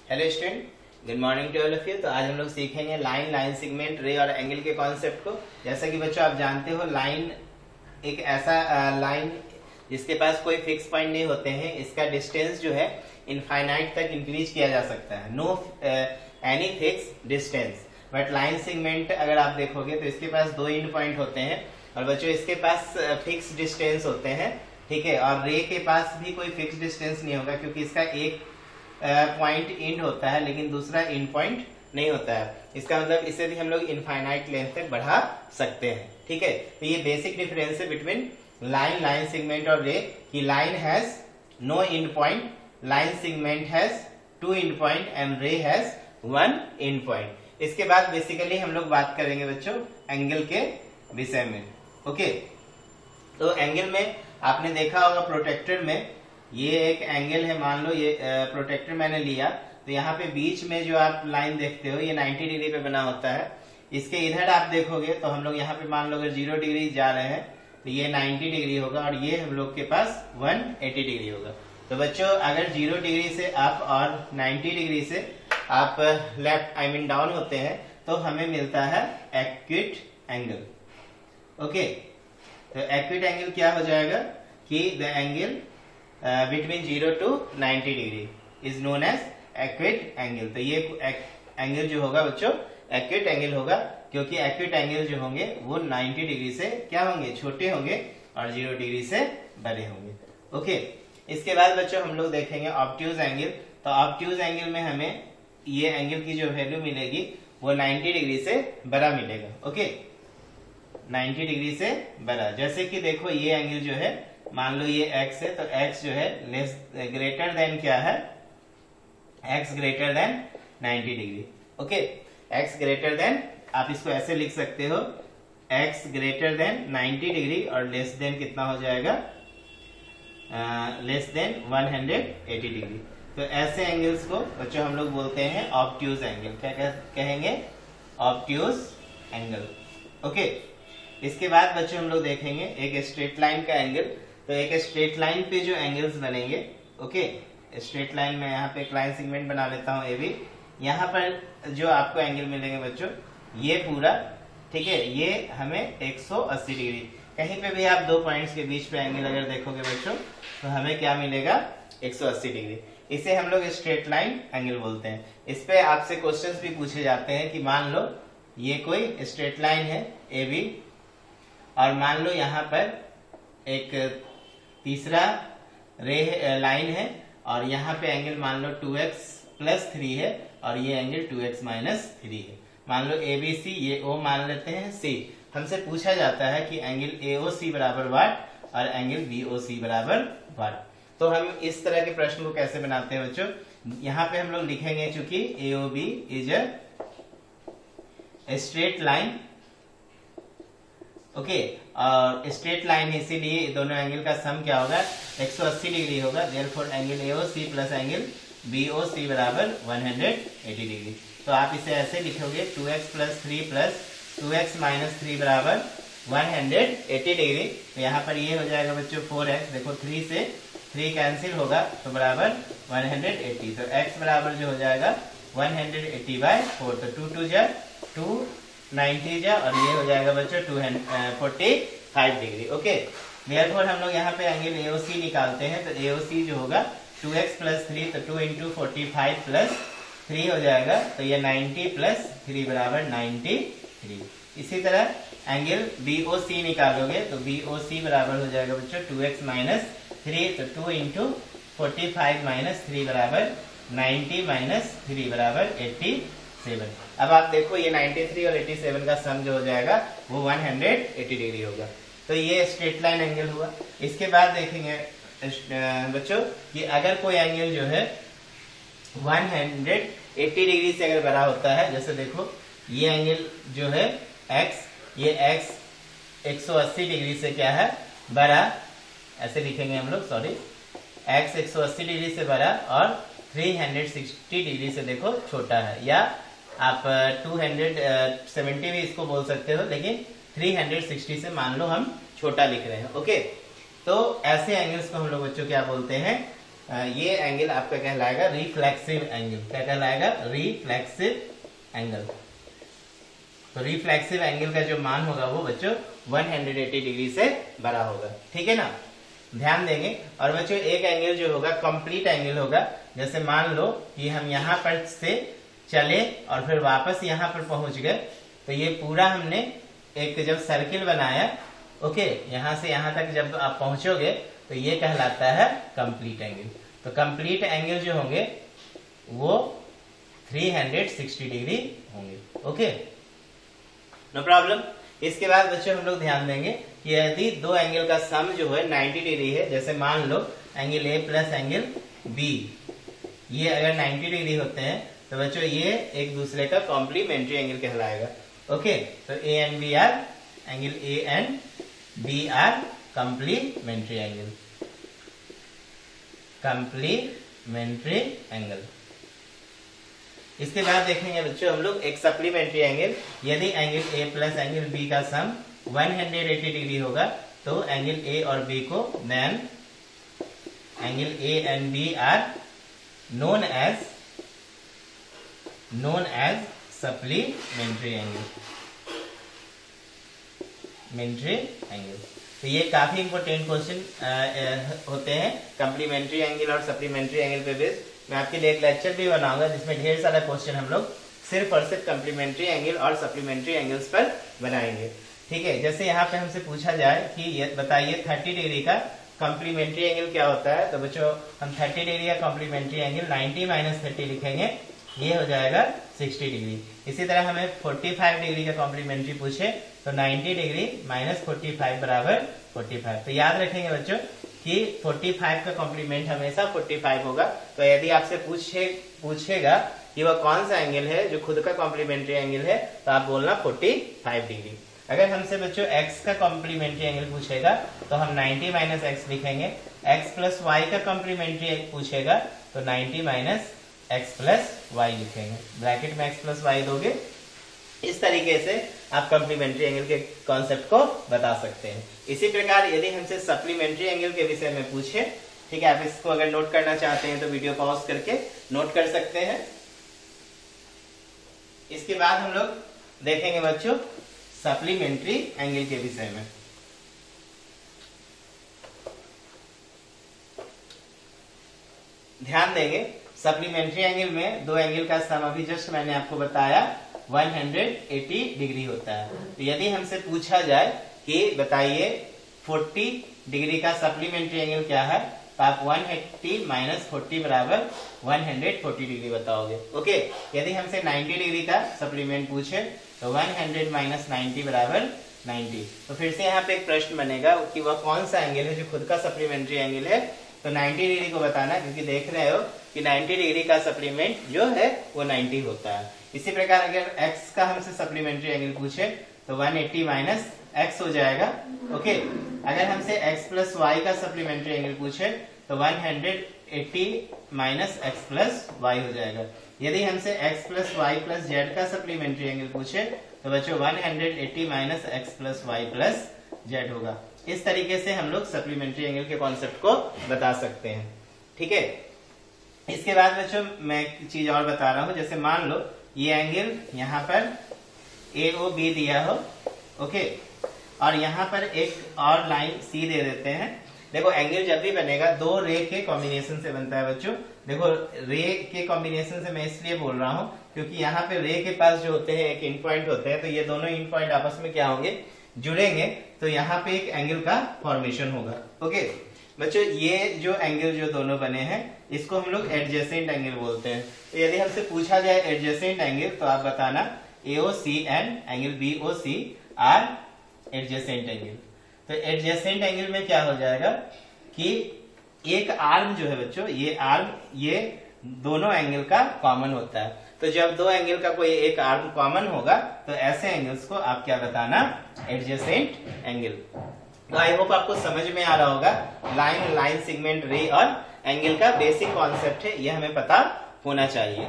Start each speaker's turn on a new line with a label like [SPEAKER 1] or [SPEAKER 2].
[SPEAKER 1] Hello student, good morning to all of you. तो आज हम लोग सीखेंगे लाइन, लाइन सेगमेंट, रे और एंगल के कॉन्सेप्ट को। जैसा कि बच्चों आप जानते हो, लाइन एक ऐसा लाइन जिसके पास कोई फिक्स पॉइंट नहीं होते हैं। इसका डिस्टेंस जो है इनफाइनाइट तक इंक्रीज किया जा सकता है, no any fix distance. But line segment अगर आप देखोगे तो इसके पास दो एंड पॉइंट होते हैं और बच्चों इसके पास फिक्स डिस्टेंस होते हैं, ठीक है। और रे के पास भी कोई फिक्स डिस्टेंस नहीं होगा क्योंकि इसका एक पॉइंट एंड होता है लेकिन दूसरा एंड पॉइंट नहीं होता है। इसका मतलब इसे भी हम लोग इनफाइनाइट लेंथ तक बढ़ा सकते हैं, ठीक है। तो ये बेसिक डिफरेंस है बिटवीन लाइन, लाइन सेगमेंट और रे कि line has no end point, line segment has two end point and ray has one end point. इसके बाद बेसिकली हम लोग बात करेंगे बच्चों एंगल के विषय में, ओके। तो एंगल में आपने देखा होगा प्रोटेक्टर में ये एक एंगल है, मान लो ये प्रोटेक्टर मैंने लिया तो यहाँ पे बीच में जो आप लाइन देखते हो ये 90 डिग्री पे बना होता है। इसके इधर आप देखोगे तो हम लोग यहाँ पे मान लो अगर 0 डिग्री जा रहे हैं तो ये 90 डिग्री होगा और ये हम लोग के पास 180 डिग्री होगा। तो बच्चों अगर 0 डिग्री से अप और 90 डिग्री से आप लेफ्ट आई मीन डाउन होते हैं तो हमें मिलता है एक्यूट एंगल, ओके। तो एक्यूट एंगल क्या हो जाएगा कि the angle between 0 to 90 degree is known as acute angle. तो ये एंगल जो होगा बच्चों एक्यूट एंगल होगा क्योंकि एक्यूट एंगल जो होंगे वो 90 डिग्री से क्या होंगे, छोटे होंगे और 0 डिग्री से बड़े होंगे, ओके। इसके बाद बच्चों हम लोग देखेंगे ऑब्ट्यूज एंगल। तो ऑब्ट्यूज एंगल में हमें ये एंगल की जो वैल्यू मिलेगी वो 90 डिग्री से बड़ा मिलेगा, ओके। 90 डिग्री से बड़ा, जैसे कि देखो ये एंगल जो है मान लो ये x है तो x जो है लेस ग्रेटर देन क्या है, x greater than 90 degree, okay. x greater than आप इसको ऐसे लिख सकते हो x ग्रेटर देन 90 डिग्री और लेस देन कितना हो जाएगा, लेस देन 180 डिग्री। तो ऐसे एंगल्स को बच्चों हम लोग बोलते हैं ऑब्ट्यूज एंगल। क्या कहेंगे, ऑब्ट्यूज एंगल, ओके। इसके बाद बच्चों हम लोग देखेंगे एक स्ट्रेट लाइन का एंगल। तो एक स्ट्रेट लाइन पे जो एंगल्स बनेंगे, ओके, स्ट्रेट लाइन में यहाँ पे एक लाइन सेगमेंट बना लेता हूँ ए बी। यहाँ पर जो आपको एंगल मिलेंगे बच्चों ये पूरा, ठीक है, ये हमें 180 डिग्री। कहीं पे भी आप दो पॉइंट्स के बीच पे एंगल अगर देखोगे बच्चों तो हमें क्या मिलेगा, 180 डिग्री। इसे हम लोग स्ट्रेट लाइन एंगल बोलते हैं। इस पे आपसे क्वेश्चंस भी पूछे जाते हैं कि मान लो ये कोई स्ट्रेट लाइन है ए बी और मान लो यहाँ पर एक तीसरा रे लाइन है और यहाँ पे एंगल मान लो 2x + 3 है और ये एंगल 2x - 3 है। मान लो ABC, ये O मान लेते हैं C। हमसे पूछा जाता है कि एंगल AOC बराबर वाट और एंगल BOC बराबर वाट। तो हम इस तरह के प्रश्न को कैसे बनाते हैं बच्चों, यहाँ पे हम लोग लिखेंगे चूंकि AOB is a straight line, okay. और स्ट्रेट लाइन इसीलिए दोनों एंगल का सम क्या होगा, 180 डिग्री होगा। Therefore angle AOC plus angle BOC बराबर 180 डिग्री। तो आप इसे ऐसे लिखोगे 2x + 3 + 2x - 3 बराबर 180 डिग्री। तो यहाँ पर ये हो जाएगा बच्चों 4x, देखो 3 से 3 कैंसिल होगा तो बराबर 180। तो x बराबर जो हो जाएगा 180/4। तो 2 2 जा 290 जा और ये हो जाएगा बच्चों 245 डिग्री, ओके। देयरफॉर हम लोग यहाँ पे एंगल AOC निकालते हैं। तो AOC जो होगा 2x + 3 तो 2 × 45 + 3 हो जाएगा। तो ये 90 + 3 बराबर 93। इसी तरह एंगल BOC निकालोगे तो BOC बराबर हो जाएगा बच्चों 2x - 3 तो 2 × 45 - 3 बराबर 90 - 3 बराबर 87। अब आप देखो ये 93 और 87 का सम जो हो जाएगा वो 180 डिग्री होगा। तो ये स्ट्रेट लाइन एंगल हुआ। इसके बाद देखेंगे बच्चों कि अगर कोई एंगल जो है 180 डिग्री से अगर बड़ा होता है, जैसे देखो ये एंगल जो है x, ये x 180 डिग्री से क्या है, बड़ा, ऐसे लिखेंगे हम लोग, सॉरी, x 180 डिग्री से बड़ा और 360 डिग्री से देखो छोटा है, या आप 270 भी इसको बोल सकते हो, लेकिन 360 से मान लो हम छोटा लिख रहे हैं, ओके। तो ऐसे एंगल्स को हम लोग बच्चों क्या बोलते हैं, ये एंगल आपका कहलाएगा रिफ्लेक्सिव एंगल। क्या कहलाएगा? Reflexive angle. तो रिफ्लेक्सिव एंगल का जो मान होगा वो बच्चों 180 डिग्री से बड़ा होगा। ठीक है ना, ध्यान देंगे। और बच्चों एक एंगल जो होगा कंप्लीट एंगल होगा। जैसे मान लो कि हम यहाँ पर से चले और फिर वापस यहाँ पर पहुंच गए, तो ये पूरा हमने एक जब सर्किल बनाया, ओके, यहां से यहां तक जब आप पहुंचोगे तो ये कहलाता है कंप्लीट एंगल। तो कंप्लीट एंगल जो होंगे वो 360 डिग्री होंगे। Okay, no problem. इसके बाद बच्चों हम लोग ध्यान देंगे कि यदि दो एंगल का सम जो है 90 डिग्री है, जैसे मान लो angle A plus angle B, ये अगर 90 डिग्री होते हैं तो बच्चों ये एक दूसरे का कॉम्प्लीमेंट्री एंगल कहलाएगा। ओके, तो A and B are angle A and B are complementary angle. Complementary angle. इसके बाद देखेंगे बच्चों हम लोग एक सप्लीमेंट्री एंगल। यदि angle A plus angle B का सम 180 डिग्री होगा तो एंगल ए और बी को then angle A and B are known as supplementary angle। तो ये काफी इंपॉर्टेंट क्वेश्चन होते हैं कम्प्लीमेंट्री एंगल और सप्लीमेंट्री एंगल पे बेस। मैं आपके लिए एक लेक्चर भी बनाऊंगा जिसमें ढेर सारा क्वेश्चन हम लोग सिर्फ और सिर्फ कम्प्लीमेंट्री एंगल और सप्लीमेंट्री एंगल्स पर बनाएंगे। ठीक है, जैसे यहाँ पे हमसे पूछा जाए कि ये बताइए 30 डिग्री का कॉम्प्लीमेंट्री एंगल क्या होता है, तो बच्चों हम 30 डिग्री का कॉम्प्लीमेंट्री एंगल 90 माइनस 30 लिखेंगे, ये हो जाएगा 60 डिग्री। इसी तरह हमें 45 डिग्री का कॉम्प्लीमेंट्री पूछे तो 90 डिग्री माइनस 45 बराबर 45। तो याद रखेंगे बच्चों कि 45 का कॉम्प्लीमेंट हमेशा 45 होगा। तो यदि आपसे पूछेगा कि वह कौन सा एंगल है जो खुद का कॉम्प्लीमेंट्री एंगल है, तो आप बोलना 45 डिग्री। अगर हमसे बच्चों x का कॉम्प्लीमेंट्री एंगल पूछेगा तो हम 90 माइनस एक्स लिखेंगे। x प्लस वाई का कॉम्प्लीमेंट्री पूछेगा तो 90 माइनस एक्स प्लस वाई लिखेंगे, ब्रैकेट में x प्लस वाई दोगे। इस तरीके से आप कॉम्प्लीमेंट्री एंगल के कॉन्सेप्ट को बता सकते हैं। इसी प्रकार यदि हमसे सप्लीमेंट्री एंगल के विषय में पूछे, ठीक है, आप इसको अगर नोट करना चाहते हैं तो वीडियो पॉज करके नोट कर सकते हैं। इसके बाद हम लोग देखेंगे बच्चों सप्लीमेंट्री एंगल के विषय में। ध्यान देंगे सप्लीमेंट्री एंगल में दो एंगल का सम अभी जस्ट मैंने आपको बताया 180 डिग्री होता है। तो यदि हमसे पूछा जाए कि बताइए 40 डिग्री का सप्लीमेंट्री एंगल क्या है, तो आप 180 माइनस 40 बराबर 140 डिग्री बताओगे। ओके, यदि हमसे 90 डिग्री का सप्लीमेंट पूछे तो 100 माइनस 90 बराबर 90। तो फिर से यहाँ पे एक प्रश्न बनेगा कि वह कौन सा एंगल है जो खुद का सप्लीमेंट्री एंगल है, तो 90 डिग्री को बताना, क्योंकि देख रहे हो कि 90 डिग्री का सप्लीमेंट जो है वो 90 होता है। इसी प्रकार अगर x का हमसे सप्लीमेंट्री एंगल पूछे तो 180 माइनस x हो जाएगा। ओके, अगर हमसे x प्लस वाई का सप्लीमेंट्री एंगल पूछे तो 180 माइनस एक्स प्लस वाई हो जाएगा। यदि हमसे x plus Y plus Z का सप्लीमेंट्री एंगल पूछे तो बच्चों 180 minus X plus Y plus Z होगा। इस तरीके से हम लोग सप्लीमेंट्री एंगल के कॉन्सेप्ट को बता सकते हैं। ठीक है, इसके बाद बच्चों मैं एक चीज और बता रहा हूं। जैसे मान लो ये एंगल यहाँ पर AOB दिया हो, ओके, और यहाँ पर एक और लाइन C दे देते हैं। देखो एंगल जब भी बनेगा दो रे के कॉम्बिनेशन से बनता है बच्चों। देखो रे के कॉम्बिनेशन से मैं इसलिए बोल रहा हूँ क्योंकि यहाँ पे रे के पास जो होते हैं एक इन पॉइंट होते हैं, तो ये दोनों इन पॉइंट आपस में क्या होंगे, जुड़ेंगे, तो यहाँ पे एक एंगल का फॉर्मेशन होगा। ओके बच्चों, ये जो एंगल जो दोनों बने हैं इसको हम लोग एडजेसेंट एंगल बोलते हैं। तो यदि हमसे पूछा जाए एडजेसेंट एंगल तो आप बताना AOC and angle BOC are adjacent angle. तो एडजेसेंट एंगल में क्या हो जाएगा कि एक आर्म जो है बच्चों, ये आर्म ये दोनों एंगल का कॉमन होता है। तो जब दो एंगल का कोई एक आर्म कॉमन होगा तो ऐसे एंगल्स को आप क्या बताना, एडजेसेंट एंगल। तो आई होप आपको समझ में आ रहा होगा लाइन, लाइन सेगमेंट, रे और एंगल का बेसिक कॉन्सेप्ट है, यह हमें पता होना चाहिए।